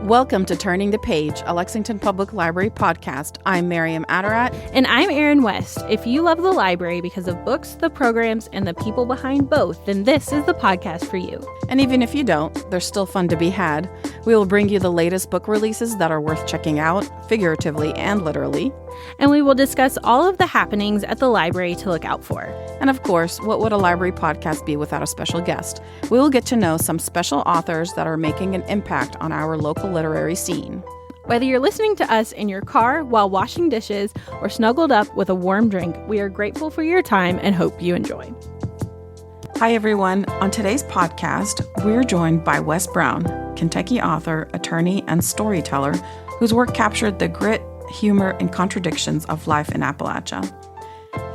Welcome to Turning the Page, a Lexington Public Library podcast. I'm Miriam Aderat. And I'm Erin West. If you love the library because of books, the programs, and the people behind both, then this is the podcast for you. And even if you don't, there's still fun to be had. We will bring you the latest book releases that are worth checking out, figuratively and literally. And we will discuss all of the happenings at the library to look out for. And of course, what would a library podcast be without a special guest? We will get to know some special authors that are making an impact on our local literary scene. Whether you're listening to us in your car while washing dishes or snuggled up with a warm drink, we are grateful for your time and hope you enjoy. Hi, everyone. On today's podcast, we're joined by Wes Browne, Kentucky author, attorney, and storyteller whose work captured the grit, humor, and contradictions of life in Appalachia.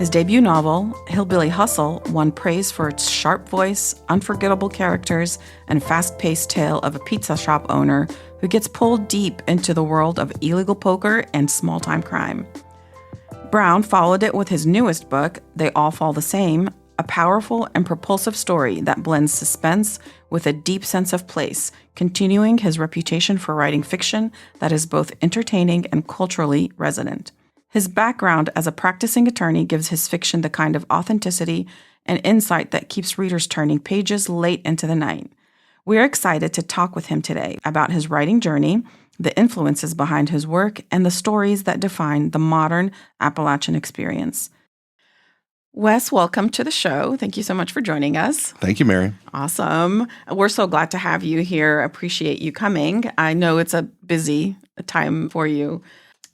His debut novel, Hillbilly Hustle, won praise for its sharp voice, unforgettable characters, and fast-paced tale of a pizza shop owner who gets pulled deep into the world of illegal poker and small-time crime. Browne followed it with his newest book, They All Fall the Same, a powerful and propulsive story that blends suspense with a deep sense of place, continuing his reputation for writing fiction that is both entertaining and culturally resonant. His background as a practicing attorney gives his fiction the kind of authenticity and insight that keeps readers turning pages late into the night. We're excited to talk with him today about his writing journey, the influences behind his work, and the stories that define the modern Appalachian experience. Wes, welcome to the show. Thank you so much for joining us. Thank you, Mary. Awesome. We're so glad to have you here. Appreciate you coming. I know it's a busy time for you.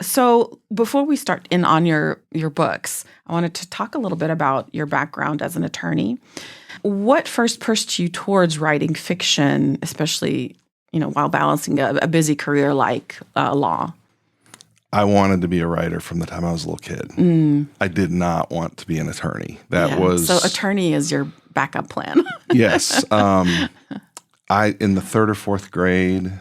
So before we start in on your books, I wanted to talk a little bit about your background as an attorney. What first pushed you towards writing fiction, especially, while balancing a busy career like law? I wanted to be a writer from the time I was a little kid. I did not want to be an attorney. So attorney is your backup plan. Yes. In the third or fourth grade,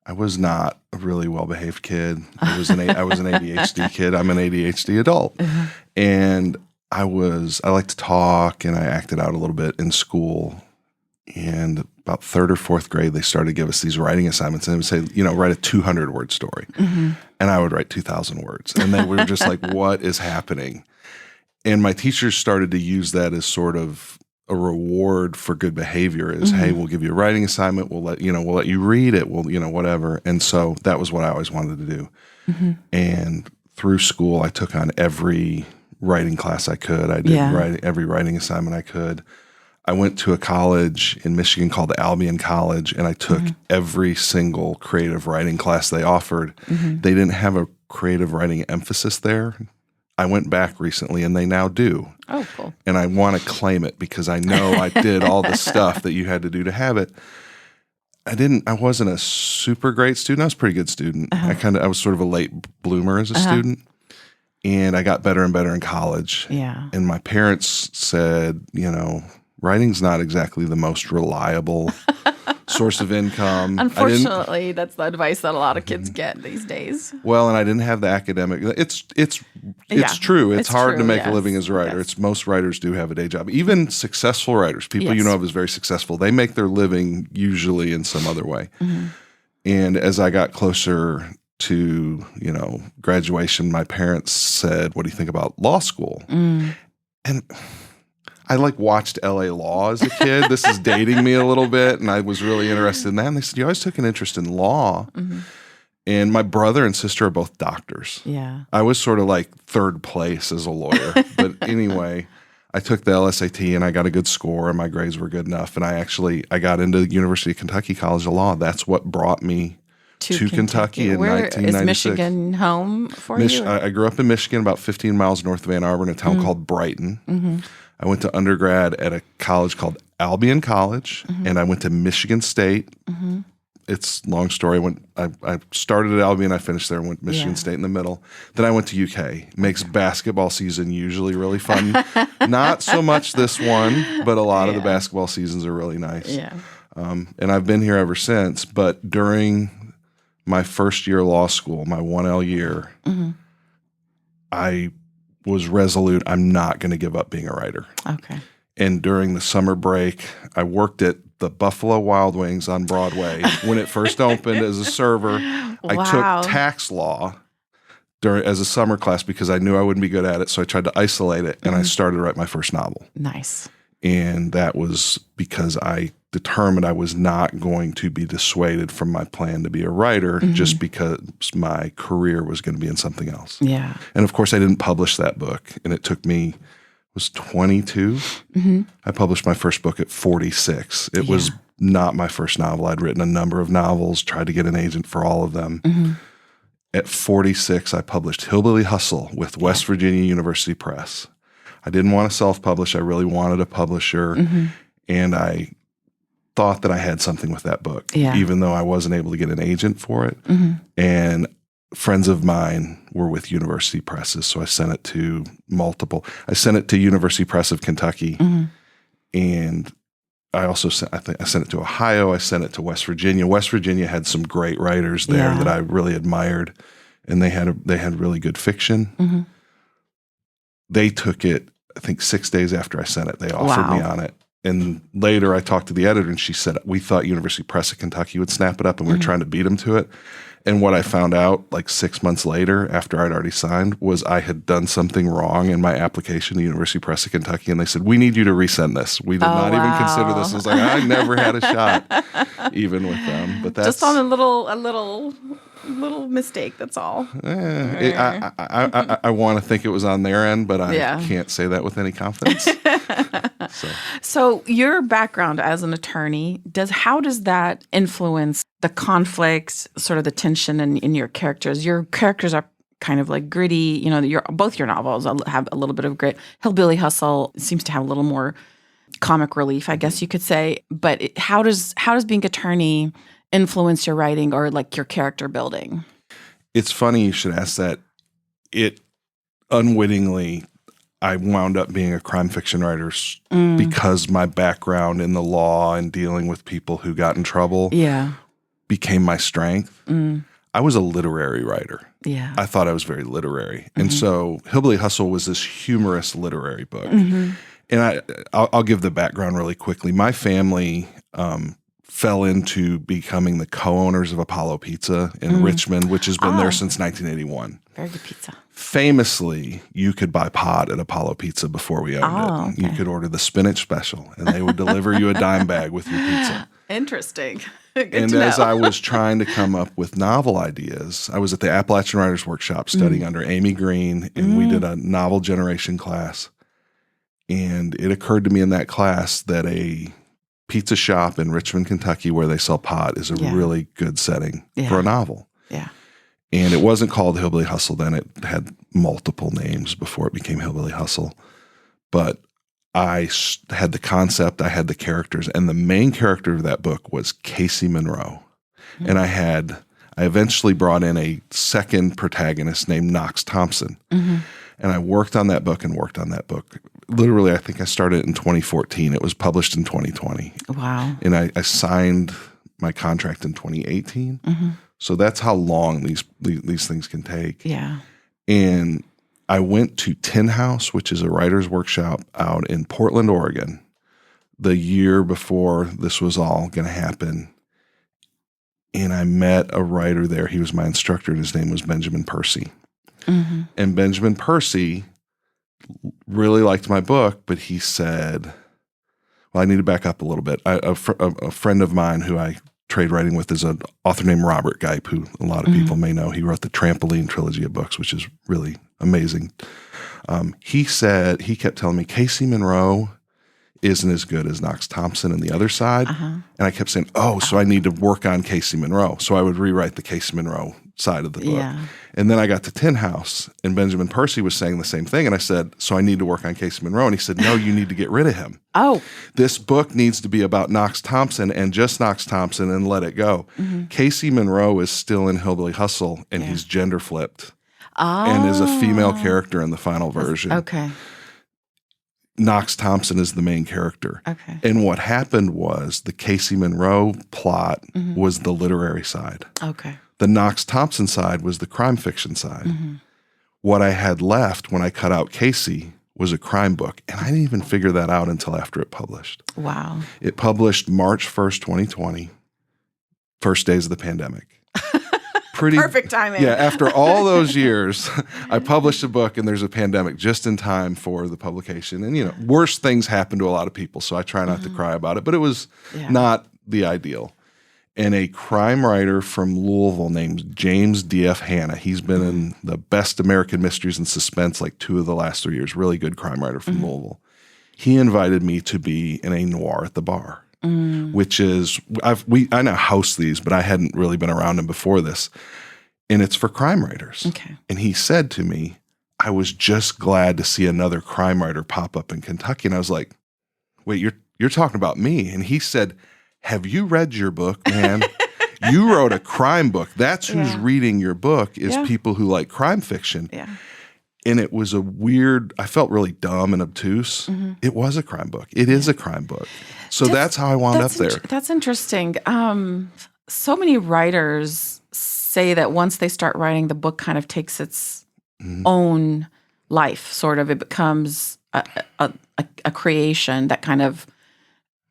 I was not a really well-behaved kid. I was an ADHD kid. I'm an ADHD adult. Uh-huh. And I like to talk, and I acted out a little bit in school. And about third or fourth grade, they started to give us these writing assignments, and they would say, write a 200-word story. Mm-hmm. And I would write 2,000 words. And we were just like, what is happening? And my teachers started to use that as sort of a reward for good behavior is, mm-hmm. Hey, we'll give you a writing assignment. We'll let you read it. We'll, whatever. And so that was what I always wanted to do. Mm-hmm. And through school, I took on every writing class I could. I did every writing assignment I could. I went to a college in Michigan called the Albion College, and I took mm-hmm. every single creative writing class they offered. Mm-hmm. They didn't have a creative writing emphasis there. I went back recently, and they now do. Oh, cool. And I want to claim it because I know I did all the stuff that you had to do to have it. I wasn't a super great student. I was a pretty good student. Uh-huh. I was sort of a late bloomer as a student. And I got better and better in college. Yeah. And my parents said, writing's not exactly the most reliable source of income. Unfortunately, that's the advice that a lot of kids get these days. Well, and I didn't have the academic. It's true. It's hard to make a living as a writer. Yes. Most writers do have a day job. Even successful writers, people you know of as very successful, they make their living usually in some other way. Mm-hmm. And as I got closer to, graduation, my parents said, "What do you think about law school?" Mm. And I watched LA Law as a kid. This is dating me a little bit, and I was really interested in that. And they said, "You always took an interest in law." Mm-hmm. And my brother and sister are both doctors. Yeah. I was sort of third place as a lawyer. But anyway, I took the LSAT, and I got a good score, and my grades were good enough. And I got into the University of Kentucky College of Law. That's what brought me to Kentucky in 1996. Is Michigan home for you? I grew up in Michigan, about 15 miles north of Ann Arbor, in a town called Brighton. Mm-hmm. I went to undergrad at a college called Albion College, mm-hmm. and I went to Michigan State. Mm-hmm. It's a long story. I started at Albion, I finished there, and went to Michigan State in the middle. Then I went to UK. Makes basketball season usually really fun. Not so much this one, but a lot of the basketball seasons are really nice. Yeah. And I've been here ever since. But during my first year of law school, my 1L year, mm-hmm. I was resolute, I'm not going to give up being a writer. Okay. And during the summer break, I worked at the Buffalo Wild Wings on Broadway when it first opened as a server. Wow. I took tax law as a summer class because I knew I wouldn't be good at it, so I tried to isolate it, and I started to write my first novel. Nice. And that was because I determined I was not going to be dissuaded from my plan to be a writer just because my career was going to be in something else. Yeah. And of course, I didn't publish that book, and it took me, was 22. I published my first book at 46. It was not my first novel. I'd written a number of novels, tried to get an agent for all of them. At 46, I published Hillbilly Hustle with West Virginia University Press. I didn't want to self-publish. I really wanted a publisher, and I thought that I had something with that book, even though I wasn't able to get an agent for it. And friends of mine were with university presses, so I sent it to multiple. I sent it to University Press of Kentucky, and I also sent it to Ohio. I sent it to West Virginia. West Virginia had some great writers there that I really admired, and they had really good fiction. They took it, I think 6 days after I sent it. They offered me on it. And later I talked to the editor, and she said, we thought University Press of Kentucky would snap it up, and we were trying to beat them to it. And what I found out like 6 months later, after I'd already signed, was I had done something wrong in my application to University Press of Kentucky, and they said, we need you to resend this. We did not even consider this. I was like, I never had a shot even with them. But that's just on a little mistake, that's all. I want to think it was on their end, but I can't say that with any confidence. So your background as an attorney, how does that influence the conflicts, sort of the tension in your characters? Your characters are kind of like gritty. You know, both your novels have a little bit of grit. Hillbilly Hustle seems to have a little more comic relief, I guess you could say. But how does being attorney influence your writing or like your character building? It's funny you should ask that. It unwittingly, I wound up being a crime fiction writer because my background in the law and dealing with people who got in trouble became my strength. I was a literary writer. Yeah, I thought I was very literary. And so Hillbilly Hustle was this humorous literary book. And I'll give the background really quickly. My family fell into becoming the co-owners of Apollo Pizza in Richmond, which has been there since 1981. Very good pizza. Famously, you could buy pot at Apollo Pizza before we owned it. Okay. You could order the spinach special, and they would deliver you a dime bag with your pizza. Interesting. Good and to know. As I was trying to come up with novel ideas, I was at the Appalachian Writers Workshop studying under Amy Green, and we did a novel generation class. And it occurred to me in that class that a pizza shop in Richmond, Kentucky, where they sell pot is a really good setting for a novel. Yeah. And it wasn't called Hillbilly Hustle then. It had multiple names before it became Hillbilly Hustle. But I had the concept, I had the characters, and the main character of that book was Casey Monroe. And I eventually brought in a second protagonist named Knox Thompson. And I worked on that book. Literally, I think I started in 2014. It was published in 2020. Wow. And I signed my contract in 2018. So that's how long these things can take. Yeah. And I went to Tin House, which is a writer's workshop out in Portland, Oregon, the year before this was all going to happen. And I met a writer there. He was my instructor, and his name was Benjamin Percy. And Benjamin Percy really liked my book, but he said, well, I need to back up a little bit. A friend of mine who I trade writing with is an author named Robert Geip, who a lot of people may know. He wrote the Trampoline trilogy of books, which is really amazing. He kept telling me, Casey Monroe isn't as good as Knox Thompson and the other side. And I kept saying, so I need to work on Casey Monroe. So I would rewrite the Casey Monroe side of the book. Yeah. And then I got to Tin House, and Benjamin Percy was saying the same thing. And I said, so I need to work on Casey Monroe. And he said, no, you need to get rid of him. This book needs to be about Knox Thompson and just Knox Thompson and let it go. Casey Monroe is still in Hillbilly Hustle, and he's gender flipped and is a female character in the final version. Okay. Knox Thompson is the main character. Okay. And what happened was the Casey Monroe plot was the literary side. Okay. The Knox Thompson side was the crime fiction side. What I had left when I cut out Casey was a crime book. And I didn't even figure that out until after it published. Wow. It published March 1st, 2020, first days of the pandemic. Perfect timing. Yeah, after all those years, I published a book and there's a pandemic just in time for the publication. And, worse things happen to a lot of people, so I try not to cry about it. But it was not the ideal. And a crime writer from Louisville named James D.F. Hanna, he's been in the Best American Mysteries and Suspense like 2 of the last 3 years, really good crime writer from Louisville. He invited me to be in a noir at the bar. Which is, I now host these, but I hadn't really been around them before this. And it's for crime writers. Okay. And he said to me, I was just glad to see another crime writer pop up in Kentucky. And I was like, wait, you're talking about me? And he said, have you read your book, man? You wrote a crime book. That's who's reading your book is people who like crime fiction. Yeah. And it was I felt really dumb and obtuse. It was a crime book. It is a crime book. So that's how I wound up there. That's interesting. So many writers say that once they start writing, the book kind of takes its own life, sort of. It becomes a creation that kind of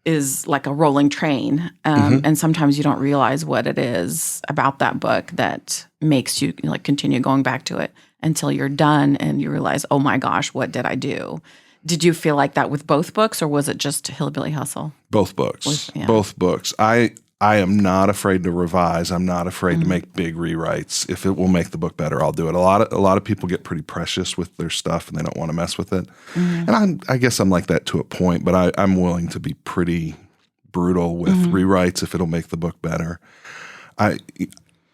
is like a rolling train. And sometimes you don't realize what it is about that book that makes you continue going back to it until you're done and you realize, oh my gosh, what did I do? Did you feel like that with both books, or was it just Hillbilly Hustle? Both books. Both books. I am not afraid to revise. I'm not afraid to make big rewrites. If it will make the book better, I'll do it. A lot of people get pretty precious with their stuff and they don't want to mess with it. And I guess I'm like that to a point, but I'm willing to be pretty brutal with rewrites if it'll make the book better.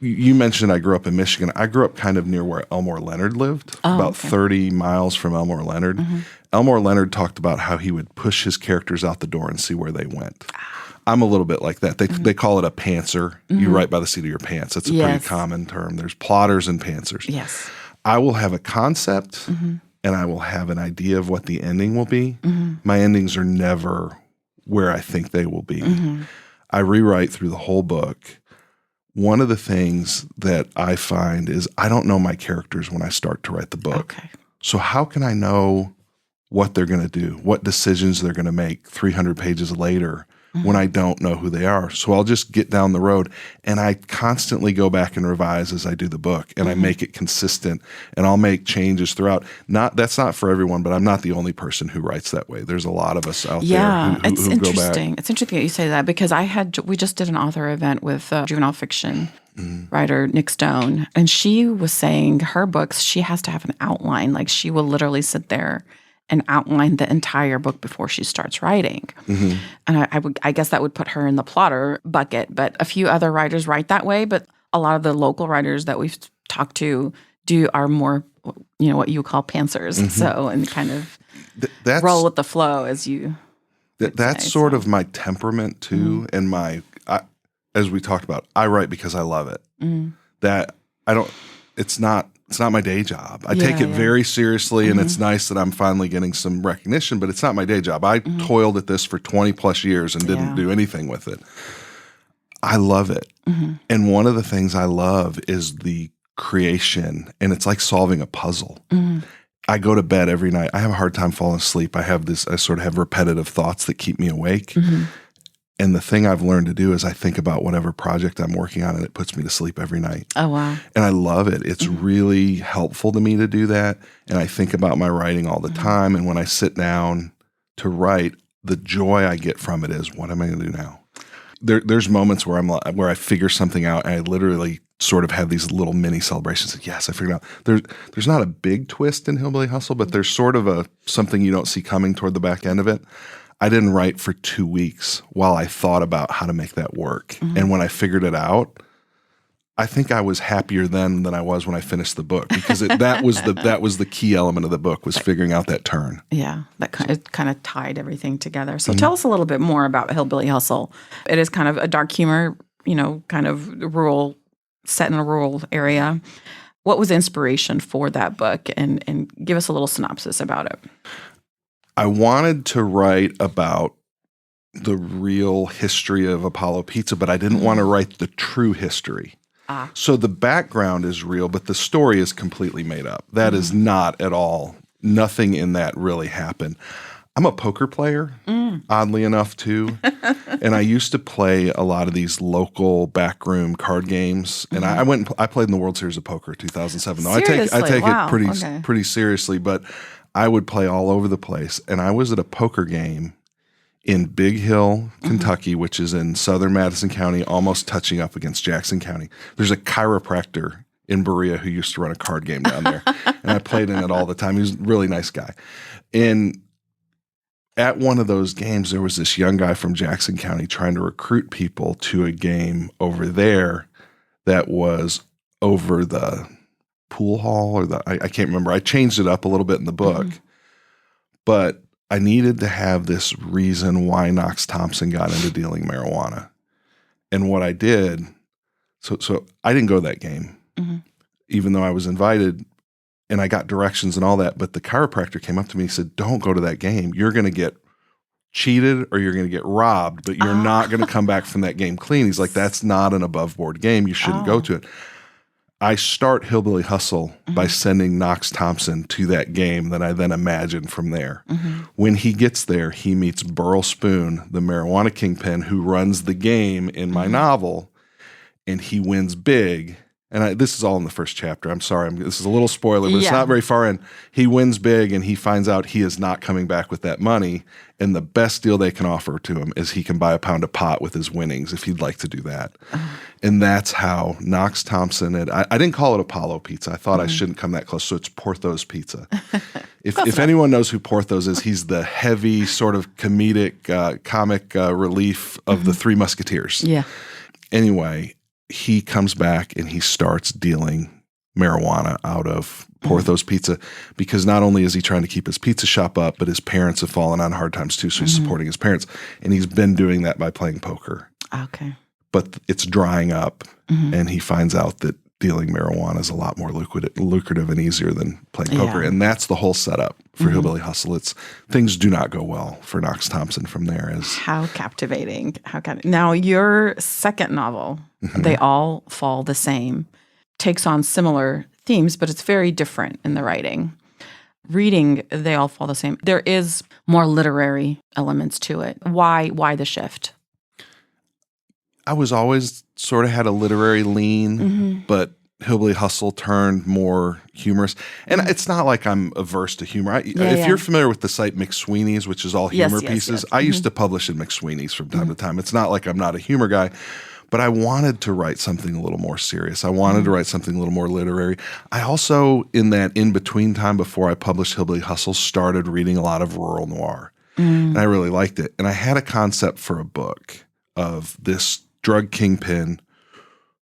You mentioned I grew up in Michigan. I grew up kind of near where Elmore Leonard lived, about 30 miles from Elmore Leonard. Elmore Leonard talked about how he would push his characters out the door and see where they went. I'm a little bit like that. They call it a pantser. You write by the seat of your pants. It's a pretty common term. There's plotters and pantsers. Yes. I will have a concept and I will have an idea of what the ending will be. My endings are never where I think they will be. I rewrite through the whole book. One of the things that I find is I don't know my characters when I start to write the book. Okay. So how can I know what they're going to do, what decisions they're going to make 300 pages later when I don't know who they are? So I'll just get down the road, and I constantly go back and revise as I do the book, and I make it consistent, and I'll make changes throughout. That's not for everyone, but I'm not the only person who writes that way. There's a lot of us out there who it's go interesting. back. It's interesting that you say that because we just did an author event with juvenile fiction writer Nick Stone, and she was saying her books, she has to have an outline. Like she will literally sit there and outline the entire book before she starts writing. And I guess that would put her in the plotter bucket. But a few other writers write that way. But a lot of the local writers that we've talked to are more, what you call pantsers. So, and kind of roll with the flow as you That's sort of my temperament too. And as we talked about, I write because I love it. That it's not my day job. I take it very seriously, and it's nice that I'm finally getting some recognition, but it's not my day job. I toiled at this for 20 plus years and didn't do anything with it. I love it. And one of the things I love is the creation, and it's like solving a puzzle. I go to bed every night. I have a hard time falling asleep. I sort of have repetitive thoughts that keep me awake. And the thing I've learned to do is I think about whatever project I'm working on, and it puts me to sleep every night. Oh, wow. And I love it. It's really helpful to me to do that. And I think about my writing all the time. And when I sit down to write, the joy I get from it is, what am I going to do now? There's moments where I figure something out, and I literally sort of have these little mini celebrations. Like, yes, I figured out. There's not a big twist in Hillbilly Hustle, but there's sort of something you don't see coming toward the back end of it. I didn't write for 2 weeks while I thought about how to make that work. And when I figured it out, I think I was happier then than I was when I finished the book, because that was the key element of the book, was figuring out that turn. Yeah, it kind of tied everything together. So tell us a little bit more about Hillbilly Hustle. It is kind of a dark humor, kind of rural, set in a rural area. What was inspiration for that book? And give us a little synopsis about it. I wanted to write about the real history of Apollo Pizza, but I didn't want to write the true history. So the background is real, but the story is completely made up. That is not at all nothing in that really happened. I'm a poker player, oddly enough, too. And I used to play a lot of these local backroom card games. And I played in the World Series of Poker 2007. I take it pretty seriously, but I would play all over the place. And I was at a poker game in Big Hill, Kentucky, which is in southern Madison County, almost touching up against Jackson County. There's a chiropractor in Berea who used to run a card game down there. And I played in it all the time. He was a really nice guy. And at one of those games, there was this young guy from Jackson County trying to recruit people to a game over there that was over the pool hall or I can't remember. I changed it up a little bit in the book. But I needed to have this reason why Knox Thompson got into dealing marijuana. And what I did, so I didn't go to that game, even though I was invited. And I got directions and all that, but the chiropractor came up to me and said, don't go to that game. You're going to get cheated or you're going to get robbed, but you're not going to come back from that game clean. He's like, that's not an above board game. You shouldn't go to it. I start Hillbilly Hustle by sending Knox Thompson to that game that I then imagined from there. When he gets there, he meets Burl Spoon, the marijuana kingpin who runs the game in my novel, and he wins big. And this is all in the first chapter. I'm sorry. This is a little spoiler, but it's not very far in. He wins big, and he finds out he is not coming back with that money. And the best deal they can offer to him is he can buy a pound of pot with his winnings if he'd like to do that. And that's how Knox Thompson I didn't call it Apollo Pizza. I thought I shouldn't come that close. So it's Porthos Pizza. If anyone knows who Porthos is, he's the heavy sort of comedic, comic relief of the Three Musketeers. Yeah. Anyway, he comes back and he starts dealing marijuana out of Porthos Pizza because not only is he trying to keep his pizza shop up, but his parents have fallen on hard times too, so he's supporting his parents. And he's been doing that by playing poker. Okay. But it's drying up, and he finds out that dealing marijuana is a lot more lucrative and easier than playing poker. And that's the whole setup for Hillbilly Hustle. Things do not go well for Knox Thompson from there. How captivating. Now, your second novel, They All Fall the Same, takes on similar themes, but it's very different in the writing. Reading They All Fall the Same, there is more literary elements to it. Why the shift? I was always sort of had a literary lean, but Hillbilly Hustle turned more humorous. And it's not like I'm averse to humor. If you're familiar with the site McSweeney's, which is all humor pieces, I used to publish in McSweeney's from time to time. It's not like I'm not a humor guy, but I wanted to write something a little more serious. I wanted to write something a little more literary. I also, in that in-between time before I published Hillbilly Hustle, started reading a lot of rural noir. And I really liked it. And I had a concept for a book of this drug kingpin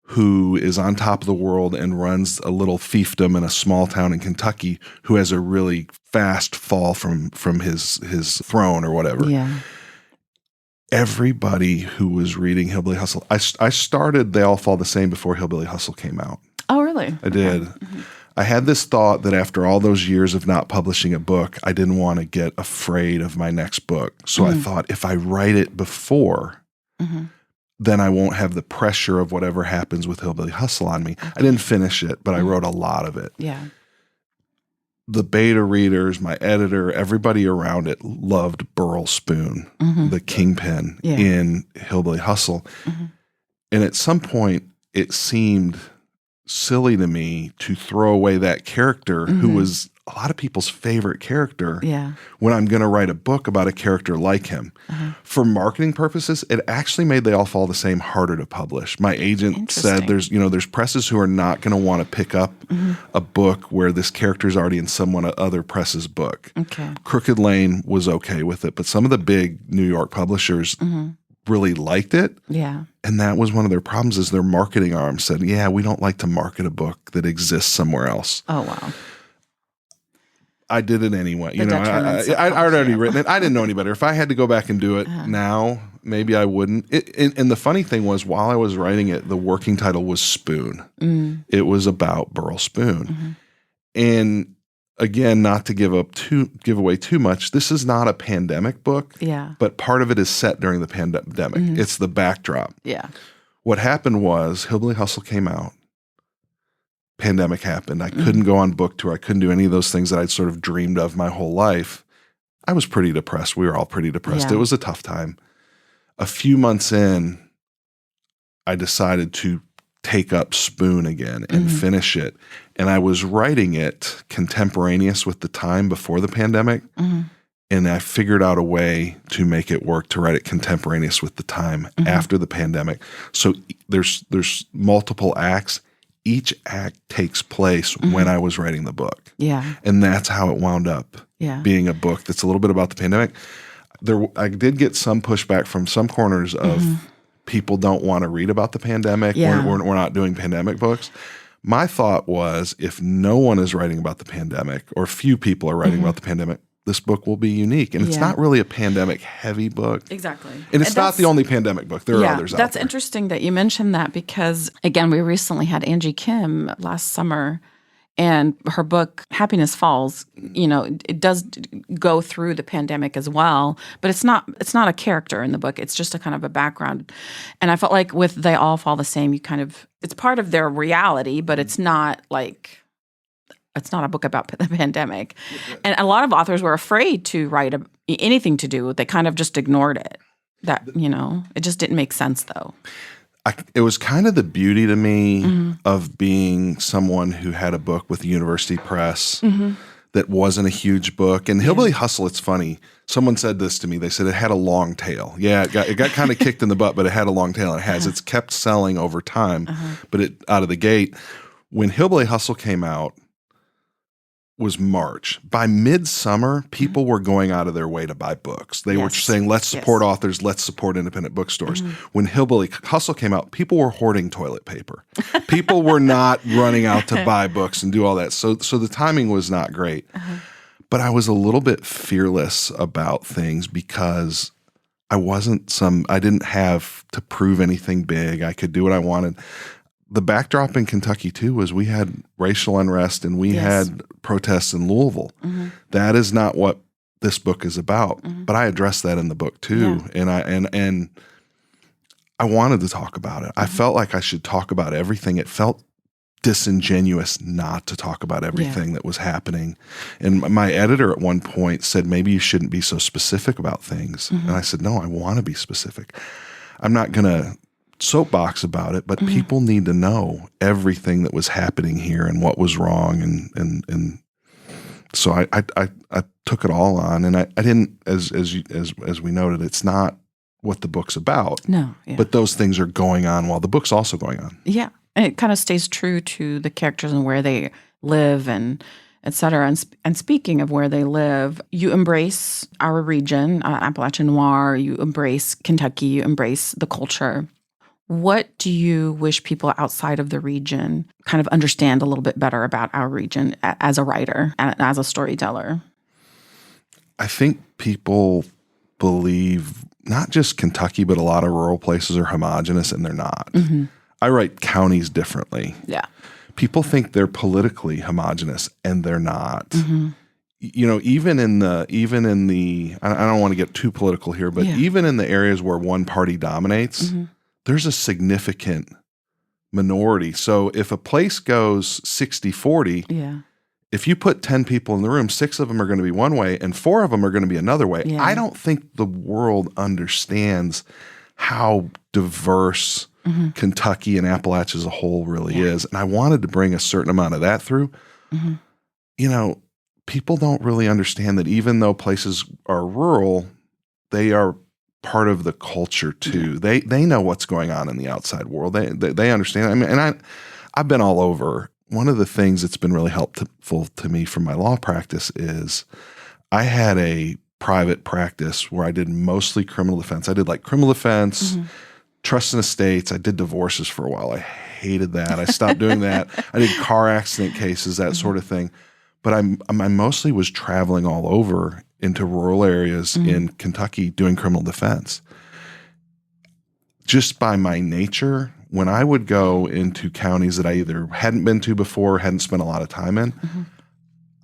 who is on top of the world and runs a little fiefdom in a small town in Kentucky who has a really fast fall from his throne or whatever. Yeah. Everybody who was reading Hillbilly Hustle, I started They All Fall the Same before Hillbilly Hustle came out. Oh, really? I did. I had this thought that after all those years of not publishing a book, I didn't want to get afraid of my next book. So I thought if I write it before, then I won't have the pressure of whatever happens with Hillbilly Hustle on me. I didn't finish it, but I wrote a lot of it. Yeah. The beta readers, my editor, everybody around it loved Burl Spoon, the kingpin in Hillbilly Hustle. And at some point, it seemed silly to me to throw away that character who was a lot of people's favorite character when I'm going to write a book about a character like him. For marketing purposes, it actually made They All Fall the Same harder to publish. My agent said there's presses who are not going to want to pick up a book where this character is already in someone other press's book. Okay. Crooked Lane was okay with it, but some of the big New York publishers really liked it. Yeah. And that was one of their problems is their marketing arm said, yeah, we don't like to market a book that exists somewhere else. Oh, wow. I did it anyway. I'd already written it. I didn't know any better. If I had to go back and do it now, maybe I wouldn't. And the funny thing was, while I was writing it, the working title was Spoon. It was about Burl Spoon. And again, not to give away too much, this is not a pandemic book. Yeah. But part of it is set during the pandemic. It's the backdrop. Yeah. What happened was Hillbilly Hustle came out. pandemic happened. I couldn't go on book tour. I couldn't do any of those things that I'd sort of dreamed of my whole life. I was pretty depressed. We were all pretty depressed. It was a tough time. A few months in, I decided to take up Spoon again and finish it. And I was writing it contemporaneous with the time before the pandemic. And I figured out a way to make it work to write it contemporaneous with the time after the pandemic. So there's multiple acts. Each act takes place when I was writing the book. Yeah. And that's how it wound up being a book that's a little bit about the pandemic. I did get some pushback from some corners of people don't want to read about the pandemic. We're not doing pandemic books. My thought was, if no one is writing about the pandemic, or few people are writing about the pandemic, this book will be unique. And it's not really a pandemic-heavy book. Exactly. And it's not the only pandemic book. There are others out there. That's interesting that you mentioned that because, again, we recently had Angie Kim last summer, and her book, Happiness Falls, it does go through the pandemic as well, but it's not a character in the book. It's just a kind of a background. And I felt like with They All Fall the Same, it's part of their reality, but it's not like... It's not a book about the pandemic. And a lot of authors were afraid to write anything to do. They kind of just ignored it. It just didn't make sense, though. It was kind of the beauty to me of being someone who had a book with University Press that wasn't a huge book. And Hillbilly Hustle, it's funny. Someone said this to me. They said it had a long tail. Yeah, it got kind of kicked in the butt, but it had a long tail. And it has. It's kept selling over time. But out of the gate, when Hillbilly Hustle came out, was March. By midsummer, people were going out of their way to buy books. They were saying, let's support authors, let's support independent bookstores. When Hillbilly Hustle came out, people were hoarding toilet paper. People were not running out to buy books and do all that. So the timing was not great. But I was a little bit fearless about things because I didn't have to prove anything big. I could do what I wanted. The backdrop in Kentucky, too, was we had racial unrest and we had protests in Louisville. That is not what this book is about. But I addressed that in the book, too. And I wanted to talk about it. I felt like I should talk about everything. It felt disingenuous not to talk about everything that was happening. And my editor at one point said, maybe you shouldn't be so specific about things. And I said, no, I want to be specific. I'm not going to soapbox about it, but people need to know everything that was happening here and what was wrong, and so I took it all on, and I didn't, as we noted, it's not what the book's about. No, but those things are going on while the book's also going on. Yeah, and it kind of stays true to the characters and where they live and et cetera. And speaking of where they live, you embrace our region, Appalachian Noir. You embrace Kentucky. You embrace the culture. What do you wish people outside of the region kind of understand a little bit better about our region as a writer and as a storyteller? I think people believe not just Kentucky, but a lot of rural places are homogenous, and they're not. I write counties differently. Yeah. People think they're politically homogenous, and they're not. Even in the I don't want to get too political here, but even in the areas where one party dominates, there's a significant minority. So if a place goes 60-40, if you put 10 people in the room, 6 of them are going to be one way and 4 of them are going to be another way. I don't think the world understands how diverse Kentucky and Appalachia as a whole really is. And I wanted to bring a certain amount of that through. People don't really understand that even though places are rural, they are part of the culture too. They know what's going on in the outside world. They understand. I mean, and I've been all over. One of the things that's been really helpful to me from my law practice is I had a private practice where I did mostly criminal defense. I did like criminal defense, trust and estates. I did divorces for a while. I hated that. I stopped doing that. I did car accident cases, that sort of thing. But I mostly was traveling all over into rural areas in Kentucky doing criminal defense. Just by my nature, when I would go into counties that I either hadn't been to before, hadn't spent a lot of time in,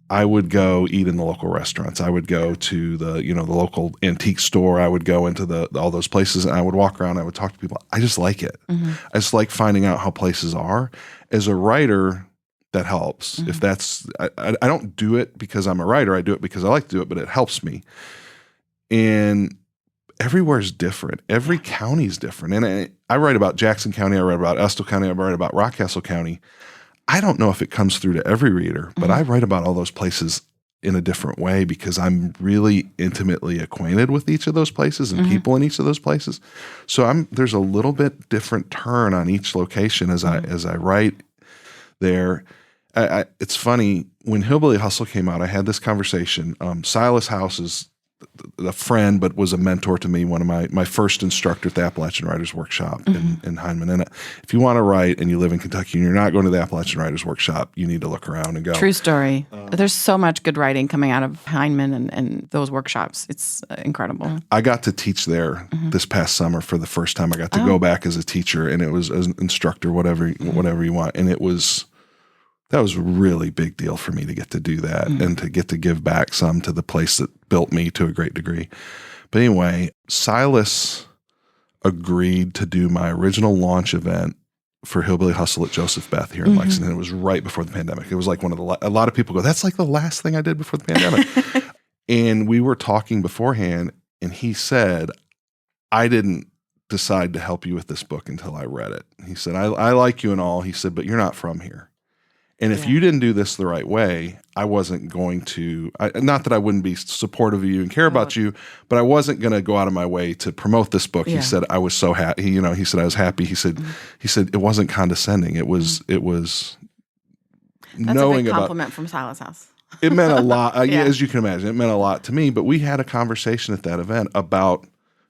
I would go eat in the local restaurants. I would go to the local antique store. I would go into all those places, and I would walk around. I would talk to people. I just like it. I just like finding out how places are. As a writer, that helps. If that's, I don't do it because I'm a writer. I do it because I like to do it, but it helps me. And everywhere is different. Every county is different. And I write about Jackson County. I write about Estill County. I write about Rockcastle County. I don't know if it comes through to every reader, but I write about all those places in a different way because I'm really intimately acquainted with each of those places and people in each of those places. So there's a little bit different turn on each location as I write there. It's funny, when Hillbilly Hustle came out, I had this conversation. Silas House is a friend, but was a mentor to me, one of my first instructor at the Appalachian Writers Workshop in Hindman. And if you want to write and you live in Kentucky and you're not going to the Appalachian Writers Workshop, you need to look around and go. True story. There's so much good writing coming out of Hindman and those workshops. It's incredible. I got to teach there this past summer for the first time. I got to go back as a teacher, and it was as an instructor, whatever you want. And that was a really big deal for me to get to do that and to get to give back some to the place that built me to a great degree. But anyway, Silas agreed to do my original launch event for Hillbilly Hustle at Joseph Beth here in Lexington. It was right before the pandemic. It was like a lot of people go, that's like the last thing I did before the pandemic. And we were talking beforehand, and he said, I didn't decide to help you with this book until I read it. He said, I like you and all. He said, but you're not from here. And if you didn't do this the right way, I wasn't going to, not that I wouldn't be supportive of you and care about you, but I wasn't going to go out of my way to promote this book. He said, I was so happy. He said, I was happy. He said, it wasn't condescending. It was That's knowing a big about. Compliment from Silas House. It meant a lot. As you can imagine, it meant a lot to me. But we had a conversation at that event about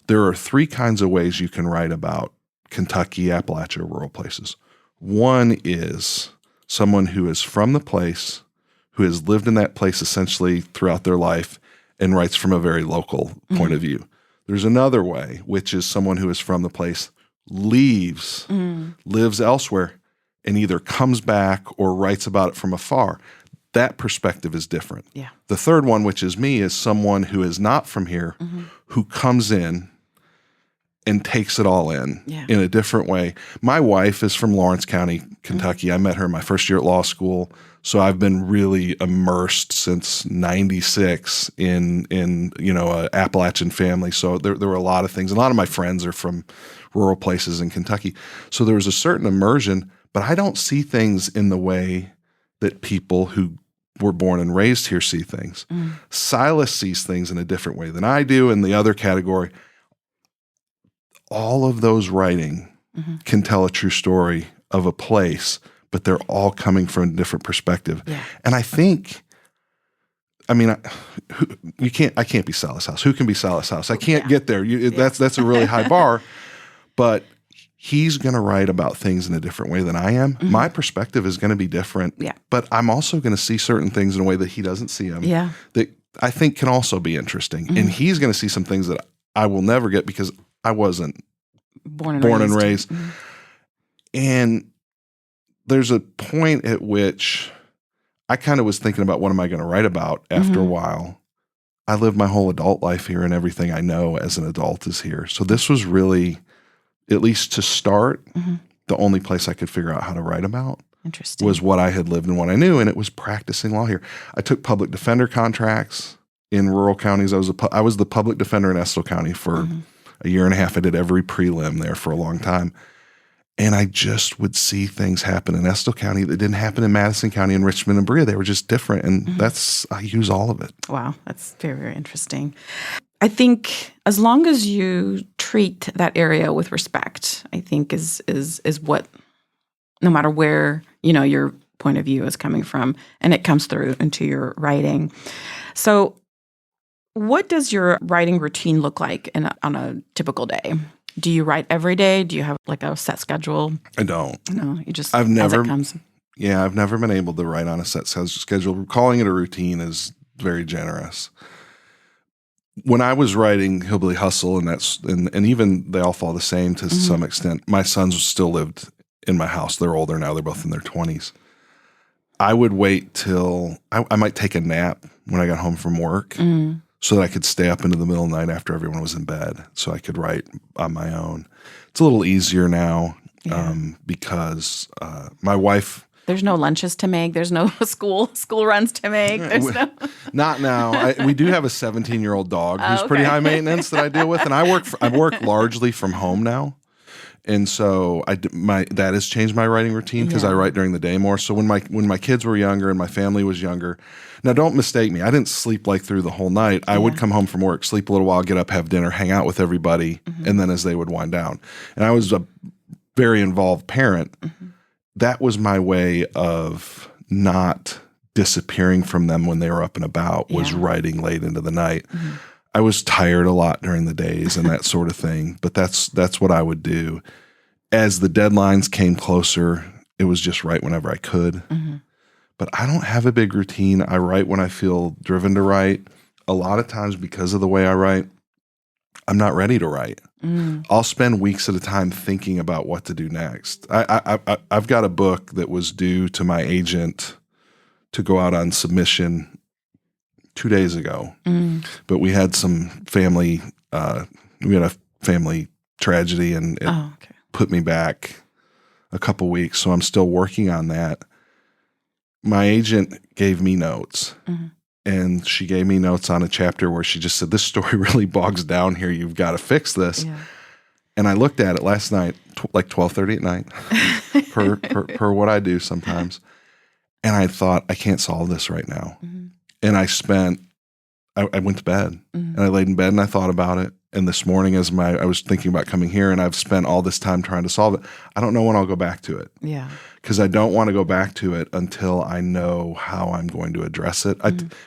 there are 3 kinds of ways you can write about Kentucky, Appalachia, rural places. One is someone who is from the place, who has lived in that place essentially throughout their life and writes from a very local point of view. There's another way, which is someone who is from the place, leaves, lives elsewhere, and either comes back or writes about it from afar. That perspective is different. Yeah. The third one, which is me, is someone who is not from here, who comes in and takes it all in a different way. My wife is from Lawrence County, Kentucky. I met her in my first year at law school. So I've been really immersed since 96 in an Appalachian family. So there were a lot of things. A lot of my friends are from rural places in Kentucky. So there was a certain immersion, but I don't see things in the way that people who were born and raised here see things. Silas sees things in a different way than I do. In the other category, all of those writing can tell a true story of a place, but they're all coming from a different perspective. Yeah. And I think, I can't be Silas House. Who can be Silas House? I can't get there. That's a really high bar, but he's going to write about things in a different way than I am. My perspective is going to be different, but I'm also going to see certain things in a way that he doesn't see them that I think can also be interesting. And he's going to see some things that I will never get because I wasn't born and raised. And there's a point at which I kind of was thinking about what am I going to write about after a while. I lived my whole adult life here, and everything I know as an adult is here. So this was really, at least to start, the only place I could figure out how to write about. Interesting. Was what I had lived and what I knew, and it was practicing law here. I took public defender contracts in rural counties. I was the public defender in Estill County for a year and a half. I did every prelim there for a long time. And I just would see things happen in Estill County that didn't happen in Madison County and Richmond and Berea. They were just different. And I use all of it. Wow. That's very, very interesting. I think as long as you treat that area with respect, I think is what, no matter where, your point of view is coming from, and it comes through into your writing. So what does your writing routine look like on a typical day? Do you write every day? Do you have like a set schedule? I don't. No, you just as it comes. Yeah, I've never been able to write on a set schedule. Calling it a routine is very generous. When I was writing Hillbilly Hustle, and even they all fall the same to some extent, my sons still lived in my house. They're older now. They're both in their 20s. I would wait till I might take a nap when I got home from work. So that I could stay up into the middle of the night after everyone was in bed so I could write on my own. It's a little easier now because my wife There's no lunches to make. There's no school runs to make. There's no. Not now. We do have a 17-year-old dog who's pretty high maintenance that I deal with, and I work largely from home now, and so that has changed my writing routine because I write during the day more. So when my kids were younger and my family was younger, now don't mistake me. I didn't sleep like through the whole night. I would come home from work, sleep a little while, get up, have dinner, hang out with everybody, and then as they would wind down, and I was a very involved parent. That was my way of not disappearing from them when they were up and about, was writing late into the night. I was tired a lot during the days and that sort of thing, but that's what I would do. As the deadlines came closer, it was just write whenever I could. But I don't have a big routine. I write when I feel driven to write. A lot of times because of the way I write, I'm not ready to write. I'll spend weeks at a time thinking about what to do next. I've got a book that was due to my agent to go out on submission 2 days ago, but we had some family tragedy, and it put me back a couple weeks. So I'm still working on that. My agent gave me notes. And she gave me notes on a chapter where she just said, this story really bogs down here. You've got to fix this. Yeah. And I looked at it last night, like 12:30 at night, per what I do sometimes. And I thought, I can't solve this right now. And I went to bed. And I laid in bed and I thought about it. And this morning I was thinking about coming here, and I've spent all this time trying to solve it. I don't know when I'll go back to it. Yeah. Because I don't want to go back to it until I know how I'm going to address it.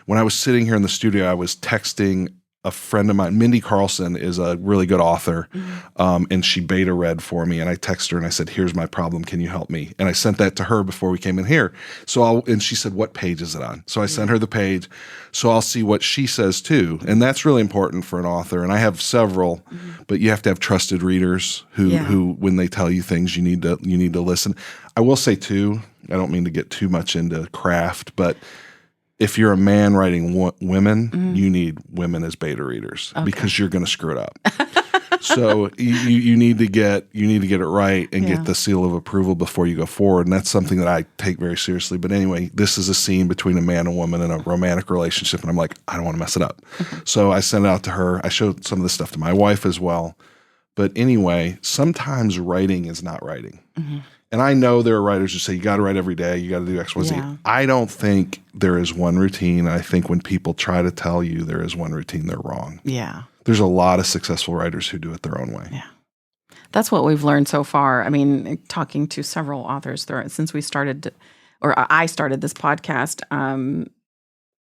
When I was sitting here in the studio, I was texting a friend of mine. Mindy Carlson is a really good author, and she beta read for me. And I texted her and I said, here's my problem. Can you help me? And I sent that to her before we came in here. And she said, what page is it on? So I sent her the page. So I'll see what she says too. And that's really important for an author. And I have several, but you have to have trusted readers who when they tell you things, you need to listen. I will say too, I don't mean to get too much into craft, but if you're a man writing women, you need women as beta readers because you're going to screw it up. So you need to get it right and get the seal of approval before you go forward. And that's something that I take very seriously. But anyway, this is a scene between a man and woman in a romantic relationship. And I'm like, I don't want to mess it up. So I sent it out to her. I showed some of this stuff to my wife as well. But anyway, sometimes writing is not writing. And I know there are writers who say, you got to write every day, you got to do X, Y, Z. I don't think there is one routine. I think when people try to tell you there is one routine, they're wrong. Yeah. There's a lot of successful writers who do it their own way. Yeah. That's what we've learned so far. I mean, talking to several authors since we started, or I started this podcast,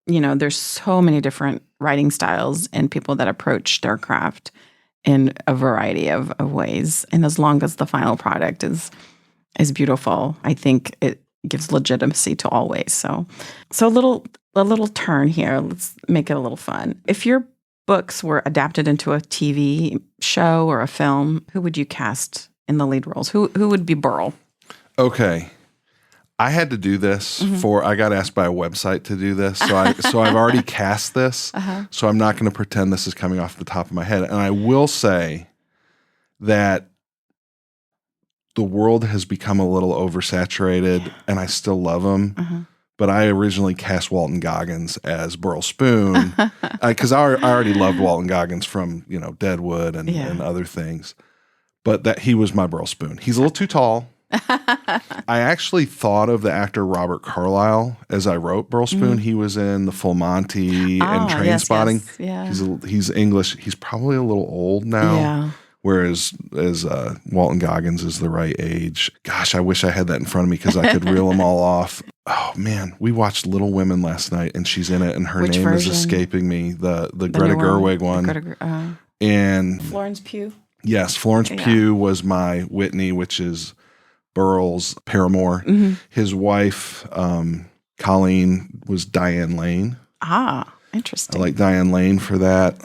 there's so many different writing styles and people that approach their craft in a variety of ways. And as long as the final product is beautiful, I think it gives legitimacy to always. So a little turn here. Let's make it a little fun. If your books were adapted into a TV show or a film, who would you cast in the lead roles? Who would be Burl? Okay. I had to do this I got asked by a website to do this. So I've already cast this. So I'm not going to pretend this is coming off the top of my head. And I will say that the world has become a little oversaturated, and I still love him. But I originally cast Walton Goggins as Burl Spoon because I already loved Walton Goggins from Deadwood and other things. But that he was my Burl Spoon. He's a little too tall. I actually thought of the actor Robert Carlyle as I wrote Burl Spoon. He was in The Full Monty and Trainspotting. Yes. Yeah. He's English. He's probably a little old now. Yeah. Whereas Walton Goggins is the right age. Gosh, I wish I had that in front of me because I could reel them all off. Oh, man. We watched Little Women last night, and she's in it, and her name version? Is escaping me. The Greta Gerwig one. And Florence Pugh? Yes, Florence Pugh was my Whitney, which is Burl's paramour. His wife, Colleen, was Diane Lane. Ah, interesting. I like Diane Lane for that.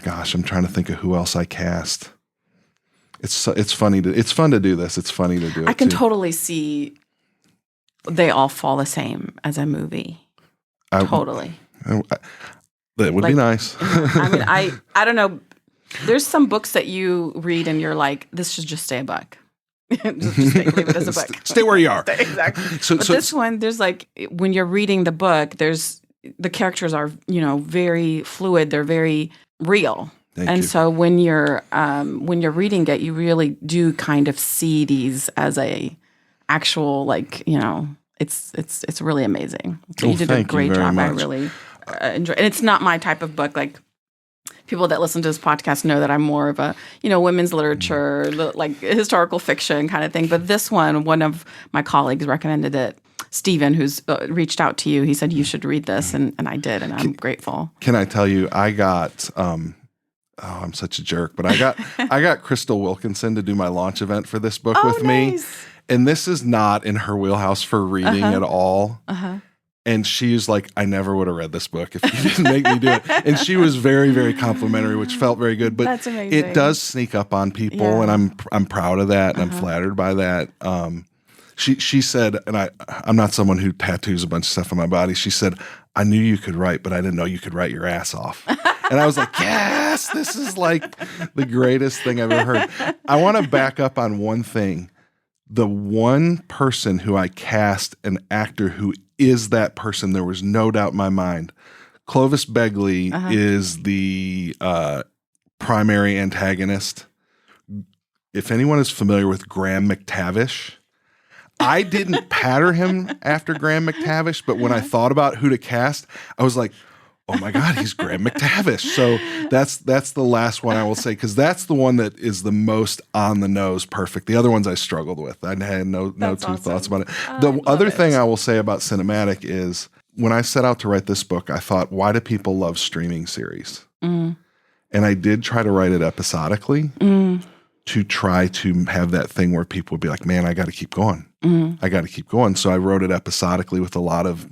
Gosh, I'm trying to think of who else I cast. It's fun to do this. It's funny to do it. I can totally see they all fall the same as a movie. Totally. That would be nice. I mean, I don't know. There's some books that you read and you're like, this should just stay a book. just leave it as a book. Stay where you are. Exactly. But this one, there's like, when you're reading the book, the characters are, very fluid. They're very real. Thank you. So when you're reading it, you really do kind of see these as a actual, like, it's really amazing. So you did a great job. Much. I really enjoy, and it's not my type of book. Like, people that listen to this podcast know that I'm more of a, women's literature, like historical fiction kind of thing. But this one of my colleagues recommended it. Stephen, who's reached out to you, he said you should read this, and I did, and I'm grateful. Can I tell you, I got, I'm such a jerk, but I got Crystal Wilkinson to do my launch event for this book with me. And this is not in her wheelhouse for reading at all. And she's like, I never would have read this book if you didn't make me do it. And she was very, very complimentary, which felt very good. But that's amazing. It does sneak up on people, and I'm proud of that, and I'm flattered by that. She said, and I'm not someone who tattoos a bunch of stuff on my body. She said, I knew you could write, but I didn't know you could write your ass off. And I was like, yes, this is like the greatest thing I've ever heard. I want to back up on one thing. The one person who I cast, an actor who is that person, there was no doubt in my mind. Clovis Begley is the primary antagonist. If anyone is familiar with Graham McTavish, I didn't pattern him after Graham McTavish, but when I thought about who to cast, I was like, oh my God, he's Graham McTavish. So that's the last one I will say, because that's the one that is the most on the nose perfect. The other ones I struggled with. I had no two thoughts about it. The other thing I will say about cinematic is when I set out to write this book, I thought, why do people love streaming series? And I did try to write it episodically to try to have that thing where people would be like, man, I got to keep going. I got to keep going. So I wrote it episodically with a lot of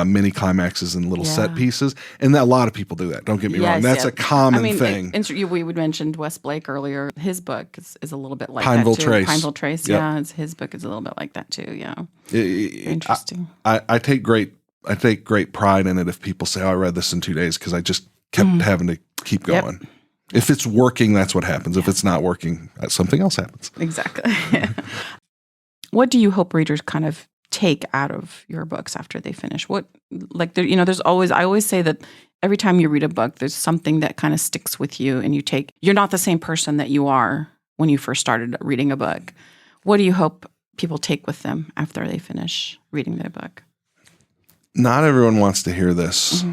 mini climaxes and little set pieces, and a lot of people do that. Don't get me wrong; that's a common thing. We mentioned Wes Blake earlier. His book is a little bit like Pineville that too. Trace. Pineville Trace, his book is a little bit like that too. Yeah, interesting. I take great pride in it if people say, "Oh, I read this in 2 days," because I just kept having to keep going. Yep. If it's working, that's what happens. If it's not working, something else happens. Exactly. What do you hope readers kind of take out of your books after they finish? What, like, there's always, I always say that every time you read a book, there's something that kind of sticks with you, and you're not the same person that you are when you first started reading a book. What do you hope people take with them after they finish reading their book? Not everyone wants to hear this,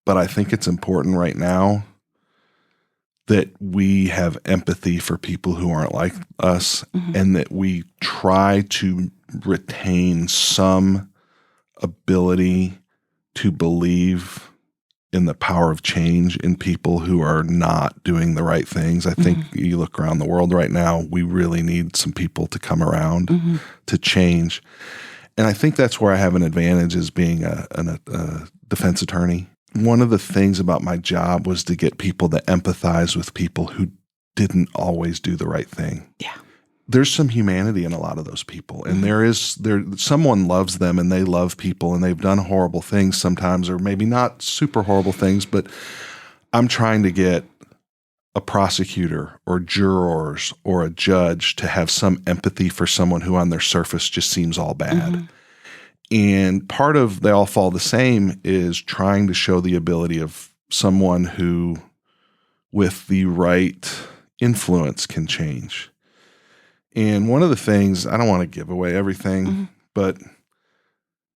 but I think it's important right now that we have empathy for people who aren't like us, and that we try to retain some ability to believe in the power of change in people who are not doing the right things. I think you look around the world right now, we really need some people to come around to change. And I think that's where I have an advantage as being a defense attorney. One of the things about my job was to get people to empathize with people who didn't always do the right thing. Yeah. There's some humanity in a lot of those people. And someone loves them, and they love people, and they've done horrible things sometimes, or maybe not super horrible things, but I'm trying to get a prosecutor or jurors or a judge to have some empathy for someone who on their surface just seems all bad. And part of They All Fall the Same is trying to show the ability of someone who, with the right influence, can change. And one of the things, I don't want to give away everything, but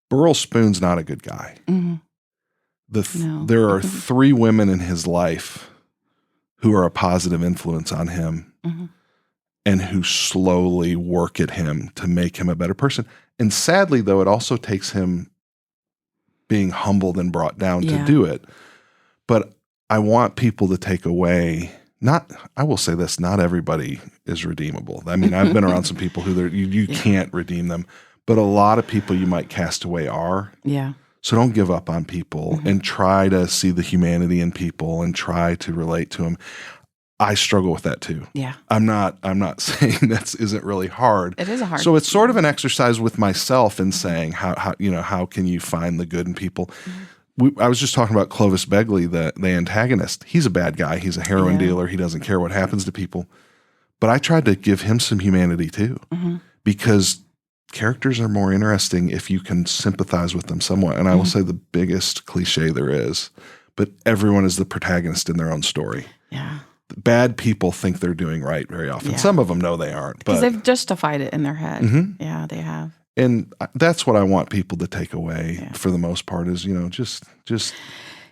Burl Spoon's not a good guy. There are 3 women in his life who are a positive influence on him and who slowly work at him to make him a better person. And sadly, though, it also takes him being humbled and brought down to do it. But I want people to take away, I will say this, not everybody is redeemable. I mean, I've been around some people who you can't redeem them, but a lot of people you might cast away are. Yeah. So don't give up on people and try to see the humanity in people and try to relate to them. I struggle with that too. Yeah. I'm not saying that isn't really hard. It is a hard. So it's sort of an exercise with myself in saying how can you find the good in people? I was just talking about Clovis Begley, the antagonist. He's a bad guy. He's a heroin dealer. He doesn't care what happens to people. But I tried to give him some humanity too, because characters are more interesting if you can sympathize with them somewhat. And I will say the biggest cliche there is, but everyone is the protagonist in their own story. Yeah. Bad people think they're doing right very often. Yeah. Some of them know they aren't. Because they've justified it in their head. Yeah, they have. And that's what I want people to take away for the most part is, just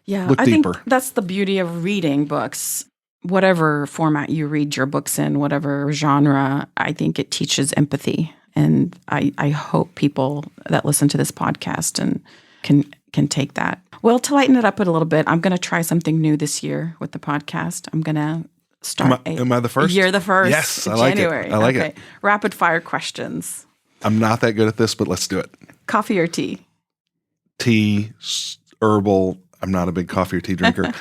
look deeper. Think that's the beauty of reading books. Whatever format you read your books in, whatever genre, I think it teaches empathy. And I hope people that listen to this podcast and can take that. Well, to lighten it up a little bit, I'm going to try something new this year with the podcast. I'm going to start. Am I the first? You're the first. Yes, I like January. it. I like it. Rapid fire questions. I'm not that good at this, but let's do it. Coffee or tea? Tea, herbal. I'm not a big coffee or tea drinker.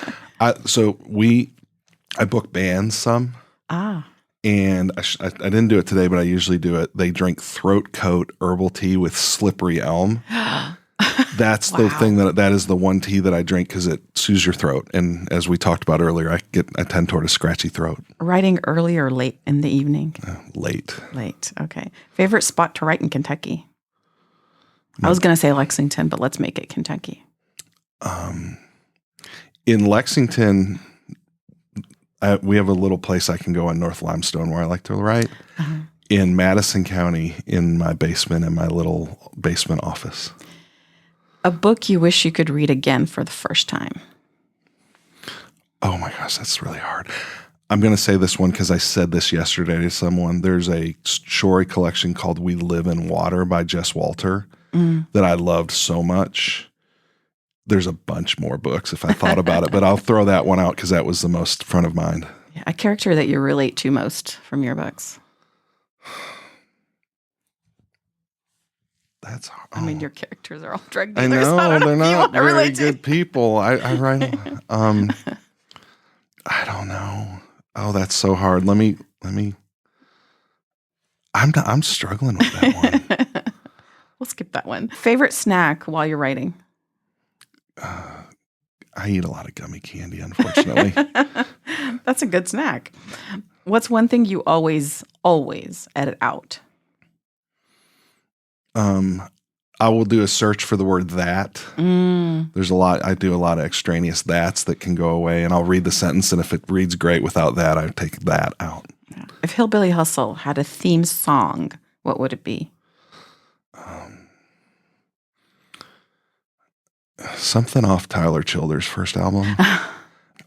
I book bands some. And I didn't do it today, but I usually do it. They drink throat coat herbal tea with slippery elm. That's the thing that is the one tea that I drink because it soothes your throat. And as we talked about earlier, I tend toward a scratchy throat. Writing early or late in the evening? Late. Late. Okay. Favorite spot to write in Kentucky? I was going to say Lexington, but let's make it Kentucky. In Lexington, we have a little place I can go on North Limestone where I like to write. In Madison County, in my basement, in my little basement office. A book you wish you could read again for the first time? Oh my gosh, that's really hard. I'm going to say this one because I said this yesterday to someone. There's a story collection called We Live in Water by Jess Walter that I loved so much. There's a bunch more books if I thought about it, but I'll throw that one out because that was the most front of mind. Yeah, a character that you relate to most from your books? That's hard. I mean, your characters are all drug dealers. I know they're not very good people. I write. I don't know. Oh, that's so hard. Let me. I'm struggling with that one. We'll skip that one. Favorite snack while you're writing? I eat a lot of gummy candy, unfortunately. That's a good snack. What's one thing you always edit out? I will do a search for the word that. There's I do a lot of extraneous that's that can go away, and I'll read the sentence, and if it reads great without that, I take that out. If Hillbilly Hustle had a theme song, what would it be? Something off Tyler Childers' first album.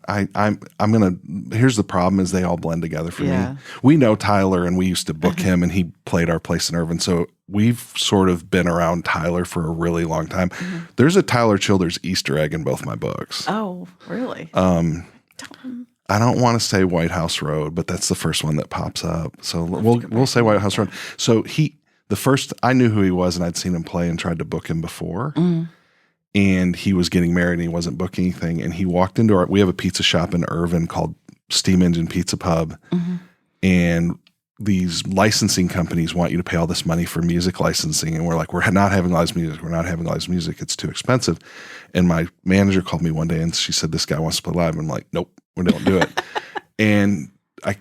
Here's the problem is they all blend together for me. We know Tyler and we used to book him and he played our place in Irvine. So we've sort of been around Tyler for a really long time. There's a Tyler Childers Easter egg in both my books. Oh, really? I don't want to say White House Road, but that's the first one that pops up. So we'll say White House Road. So I knew who he was and I'd seen him play and tried to book him before. And he was getting married and he wasn't booking anything. And he walked into we have a pizza shop in Irvine called Steam Engine Pizza Pub. And these licensing companies want you to pay all this money for music licensing. And we're like, we're not having live music. We're not having live music. It's too expensive. And my manager called me one day and she said, this guy wants to play live. I'm like, nope, we don't do it. And I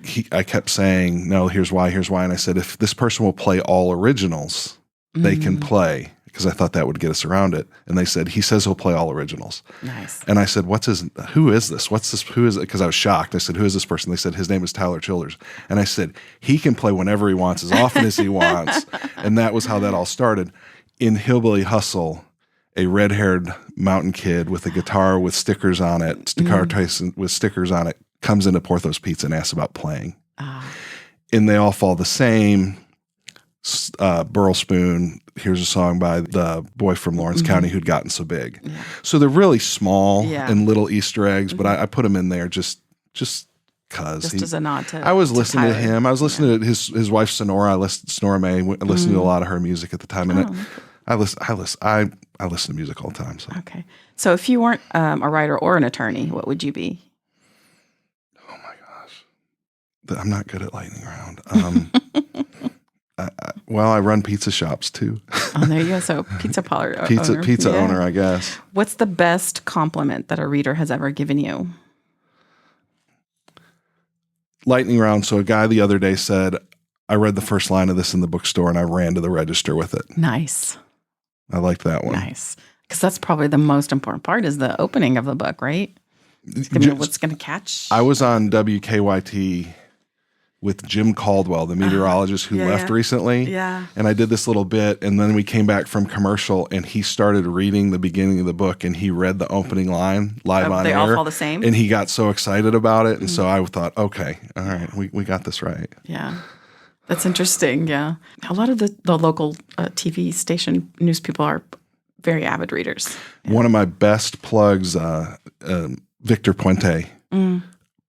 kept saying, no, here's why. And I said, if this person will play all originals, they can play. Because I thought that would get us around it. And they said, he says he'll play all originals. Nice. And I said, who is this? Who is it? Because I was shocked. I said, who is this person? They said, his name is Tyler Childers. And I said, he can play whenever he wants, as often as he wants. And that was how that all started. In Hillbilly Hustle, a red-haired mountain kid with a guitar with stickers on it, with stickers on it, comes into Porthos Pizza and asks about playing. And they all fall the same. Burl Spoon, here's a song by the boy from Lawrence County who'd gotten so big. So they're really small and little Easter eggs, but I put them in there just because. Just as a nod to I was listening to him. I was listening to his wife Sonora. Sonora May. I listened to a lot of her music at the time, and I listen to music all the time. So. Okay. So if you weren't a writer or an attorney, what would you be? Oh my gosh, I'm not good at lightning round. I run pizza shops too. Oh, there you go. So pizza parlor owner. Pizza owner, I guess. What's the best compliment that a reader has ever given you? lightning round. So a guy the other day said, I read the first line of this in the bookstore and I ran to the register with it. Nice. I like that one. Nice. Because that's probably the most important part is the opening of the book, right? What's going to catch? I was on WKYT with Jim Caldwell, the meteorologist who left recently. Yeah. And I did this little bit, and then we came back from commercial, and he started reading the beginning of the book, and he read the opening line live on air. They all fall the same? And he got so excited about it, and so I thought, okay, all right, we got this right. Yeah. That's interesting, yeah. A lot of the local TV station news people are very avid readers. Yeah. One of my best plugs, Victor Puente,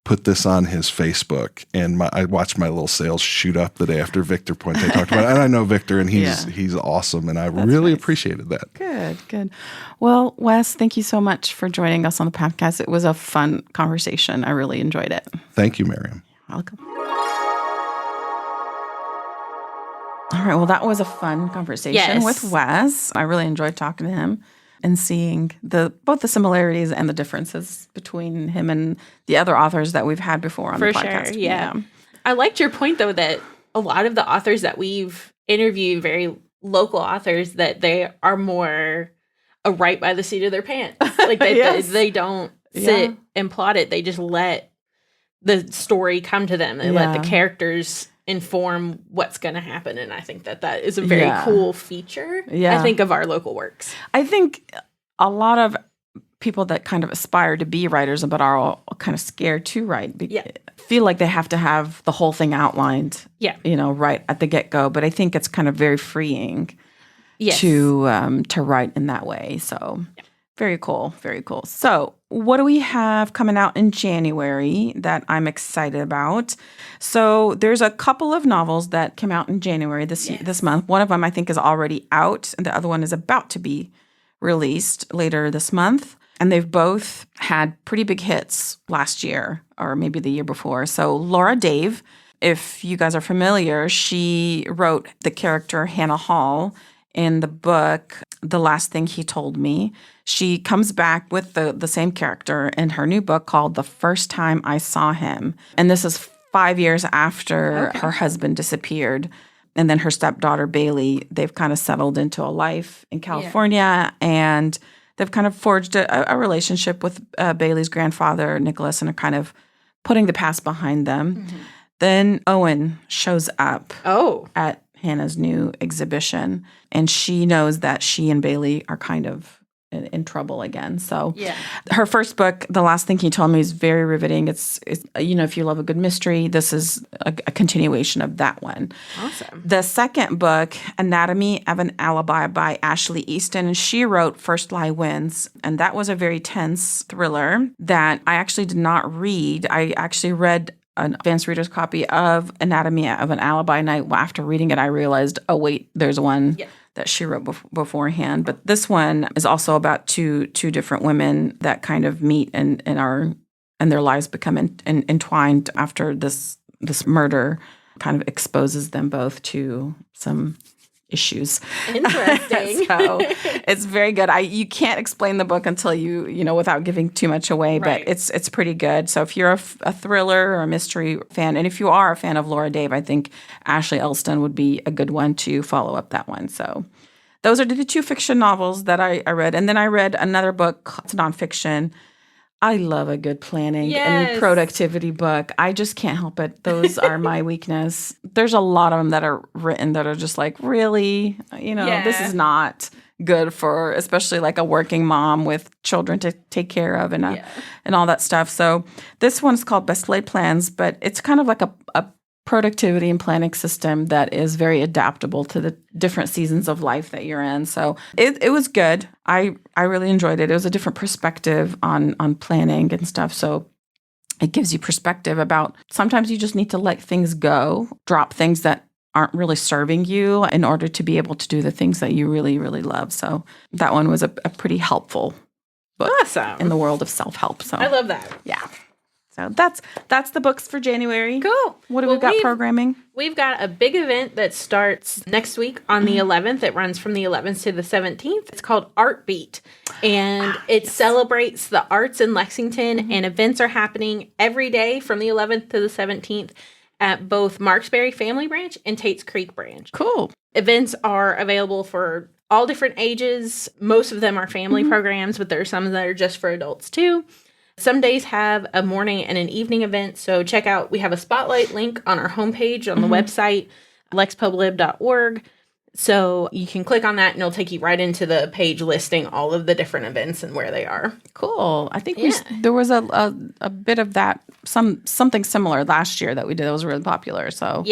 put this on his Facebook, and I watched my little sales shoot up the day after Victor Puente talked about it. And I know Victor, and he's awesome, and I really appreciated that. Good. Well, Wes, thank you so much for joining us on the podcast. It was a fun conversation. I really enjoyed it. Thank you, Miriam. Welcome. All right, well, that was a fun conversation with Wes. I really enjoyed talking to him and seeing both the similarities and the differences between him and the other authors that we've had before on the podcast. For sure, yeah. I liked your point, though, that a lot of the authors that we've interviewed, very local authors, that they are more right by the seat of their pants. Like they don't sit and plot it. They just let the story come to them. They let the characters inform what's going to happen. And I think that is a very cool feature, I think, of our local works. I think a lot of people that kind of aspire to be writers but are all kind of scared to write feel like they have to have the whole thing outlined, right at the get-go. But I think it's kind of very freeing to write in that way. So very cool, very cool. So what do we have coming out in January that I'm excited about? So there's a couple of novels that came out in January this month. One of them I think is already out, and the other one is about to be released later this month. And they've both had pretty big hits last year or maybe the year before. So Laura Dave, if you guys are familiar, she wrote the character Hannah Hall in the book The Last Thing He Told Me. She comes back with the same character in her new book called The First Time I Saw Him. And this is 5 years after her husband disappeared. And then her stepdaughter, Bailey, they've kind of settled into a life in California. And they've kind of forged a relationship with Bailey's grandfather, Nicholas, and are kind of putting the past behind them. Mm-hmm. Then Owen shows up at Hannah's new exhibition, and she knows that she and Bailey are kind of in trouble again. So her first book, The Last Thing He Told Me, is very riveting. It's if you love a good mystery, this is a continuation of that one. Awesome. The second book, Anatomy of an Alibi by Ashley Easton, and she wrote First Lie Wins, and that was a very tense thriller that I actually did not read. I actually read an advanced reader's copy of Anatomy of an Alibi, and after reading it, I realized, oh, wait, there's one that she wrote beforehand. But this one is also about two different women that kind of meet and their lives become entwined after this murder kind of exposes them both to some issues. Interesting. So it's very good. You can't explain the book until you without giving too much away, but it's pretty good. So if you're a thriller or a mystery fan, and if you are a fan of Laura Dave, I think Ashley Elston would be a good one to follow up that one. So those are the two fiction novels that I read. And then I read another book. It's nonfiction. I love a good planning and productivity book. I just can't help it. Those are my weakness. There's a lot of them that are written that are just like, really, this is not good for, especially like a working mom with children to take care of and all that stuff. So this one's called Best Laid Plans, but it's kind of like a productivity and planning system that is very adaptable to the different seasons of life that you're in. So it was good. I really enjoyed it. It was a different perspective on planning and stuff. So it gives you perspective about sometimes you just need to let things go, drop things that aren't really serving you in order to be able to do the things that you really, really love. So that one was a pretty helpful book in the world of self-help. So I love that. Yeah. So that's the books for January. Cool. What do we got programming? We've got a big event that starts next week on the 11th. It runs from the 11th to the 17th. It's called Art Beat, and it celebrates the arts in Lexington, and events are happening every day from the 11th to the 17th at both Marksbury Family Branch and Tate's Creek Branch. Cool. Events are available for all different ages. Most of them are family programs, but there are some that are just for adults too. Some days have a morning and an evening event, so check out, we have a spotlight link on our homepage on the website, lexpublib.org. So you can click on that and it'll take you right into the page listing all of the different events and where they are. Cool. I think there was a bit of that, something similar last year that we did that was really popular. So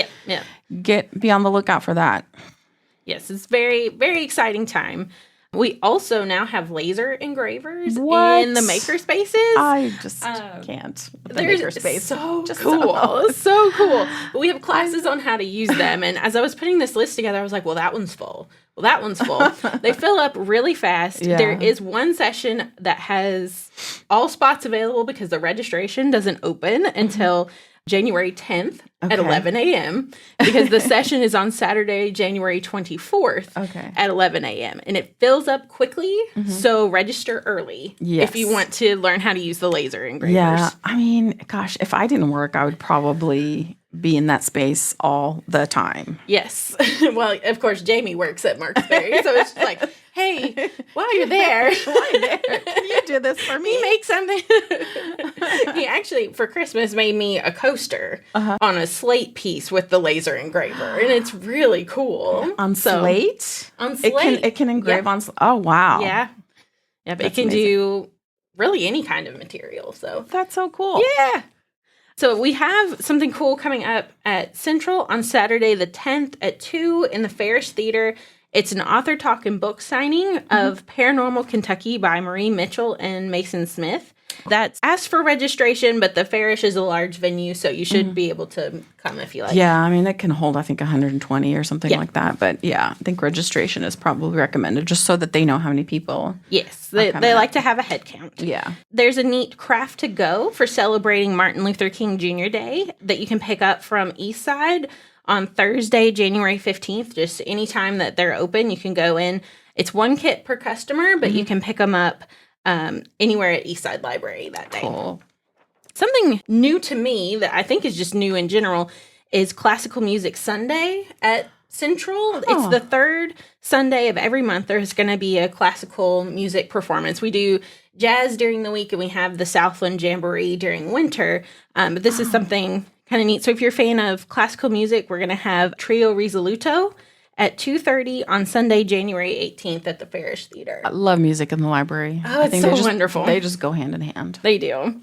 be on the lookout for that. Yes, it's very, very exciting time. We also now have laser engravers in the makerspaces. I just can't. Makerspace. So cool. So cool. But we have classes on how to use them. And as I was putting this list together, I was like, well, that one's full. Well, that one's full. They fill up really fast. Yeah. There is one session that has all spots available because the registration doesn't open until January 10th at 11 a.m. because the session is on Saturday, January 24th at 11 a.m. And it fills up quickly, so register early if you want to learn how to use the laser engravers. Yeah, I mean, gosh, if I didn't work, I would probably be in that space all the time. Yes. Well, of course, Jamie works at Marksbury, so it's just like, hey, while you're there, can you do this for me? He makes something. He actually, for Christmas, made me a coaster on a slate piece with the laser engraver, and it's really cool. On slate? On slate. It can engrave on slate. Oh, wow. Yeah. Yeah, but it can do really any kind of material. So that's so cool. Yeah. So we have something cool coming up at Central on Saturday the 10th at 2 in the Farish Theater. It's an author talk and book signing of Paranormal Kentucky by Marie Mitchell and Mason Smith. That's asked for registration, but the Farish is a large venue, so you should be able to come if you like. Yeah, I mean, it can hold, I think, 120 or something like that. But yeah, I think registration is probably recommended just so that they know how many people. Yes, they like to have a head count. Yeah. There's a neat craft to go for celebrating Martin Luther King Jr. Day that you can pick up from Eastside on Thursday, January 15th. Just any time that they're open, you can go in. It's one kit per customer, but you can pick them up anywhere at Eastside Library that day. Cool. Something new to me that I think is just new in general is Classical Music Sunday at Central. It's the third Sunday of every month. There's going to be a classical music performance. We do jazz during the week, and we have the Southland Jamboree during winter. But this is something kind of neat. So if you're a fan of classical music, we're going to have Trio Risoluto at 2:30 on Sunday, January 18th at the Farish Theater. I love music in the library. Oh, it's so wonderful. They just go hand in hand. They do.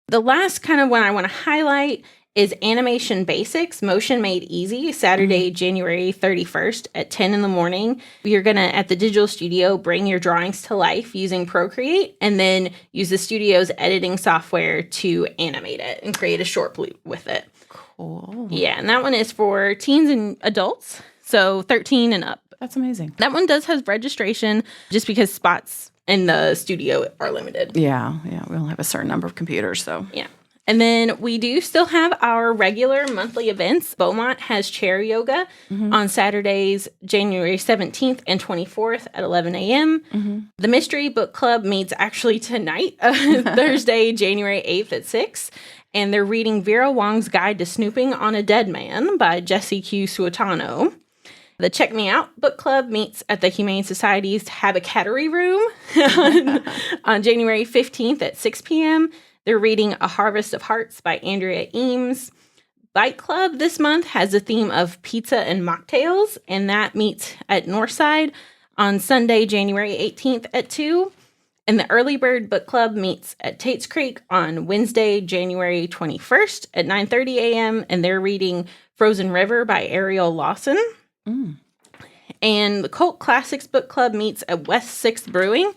The last kind of one I want to highlight is Animation Basics, Motion Made Easy, Saturday, January 31st at 10 in the morning. You're going to, at the digital studio, bring your drawings to life using Procreate and then use the studio's editing software to animate it and create a short loop with it. Cool. Yeah, and that one is for teens and adults. So 13 and up. That's amazing. That one does have registration just because spots in the studio are limited. Yeah. We only have a certain number of computers, so. Yeah. And then we do still have our regular monthly events. Beaumont has chair yoga on Saturdays, January 17th and 24th at 11 a.m. The Mystery Book Club meets actually tonight, Thursday, January 8th at 6. And they're reading Vera Wong's Guide to Snooping on a Dead Man by Jesse Q. Suetano. The Check Me Out Book Club meets at the Humane Society's Habicattery Room on January 15th at 6 p.m. They're reading A Harvest of Hearts by Andrea Eames. Bike Club this month has a theme of pizza and mocktails, and that meets at Northside on Sunday, January 18th at 2. And the Early Bird Book Club meets at Tate's Creek on Wednesday, January 21st at 9:30 a.m., and they're reading Frozen River by Ariel Lawson. And the Cult Classics Book Club meets at West 6th Brewing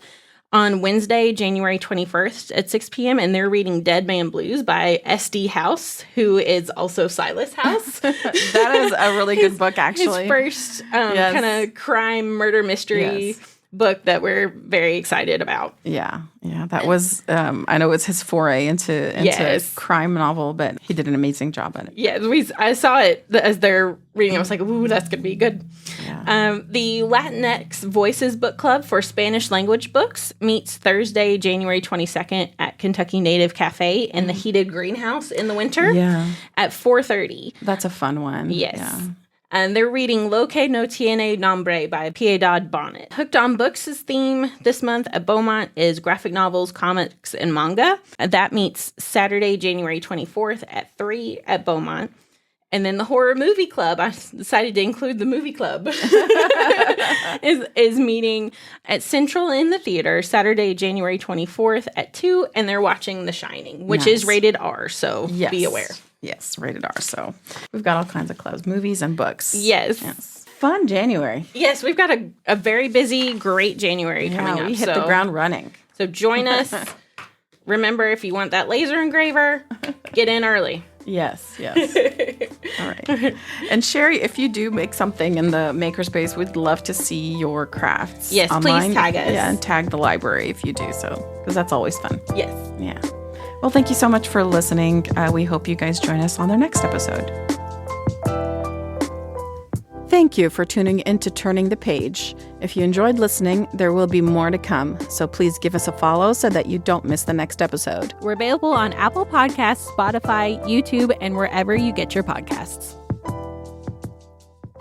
on Wednesday, January 21st at 6 p.m., and they're reading Dead Man Blues by S.D. House, who is also Silas House. That is a really good book, actually. His first kind of crime, murder, mystery book that we're very excited about. Yeah. That was, I know it's his foray into crime novel, but he did an amazing job at it. Yeah, I saw it as they're reading. I was like, ooh, that's going to be good. Yeah. The Latinx Voices Book Club for Spanish language books meets Thursday, January 22nd at Kentucky Native Cafe in the heated greenhouse in the winter at 4:30. That's a fun one. Yes. Yeah. And they're reading Lo que no tiene nombre by Piedad Bonnet. Hooked on Books' theme this month at Beaumont is graphic novels, comics, and manga. And that meets Saturday, January 24th at 3 at Beaumont. And then the Horror Movie Club, I decided to include the movie club, is meeting at Central in the theater Saturday, January 24th at 2. And they're watching The Shining, which is rated R, so be aware. Yes, rated R. So we've got all kinds of clubs, movies and books. Yes. Fun January. Yes, we've got a very busy, great January coming up. We hit the ground running. So join us. Remember, if you want that laser engraver, get in early. Yes. All right. And Sherry, if you do make something in the makerspace, we'd love to see your crafts. Yes, online. Please tag us. Yeah, and tag the library if you do so, because that's always fun. Yes. Yeah. Well, thank you so much for listening. We hope you guys join us on our next episode. Thank you for tuning into Turning the Page. If you enjoyed listening, there will be more to come. So please give us a follow so that you don't miss the next episode. We're available on Apple Podcasts, Spotify, YouTube, and wherever you get your podcasts.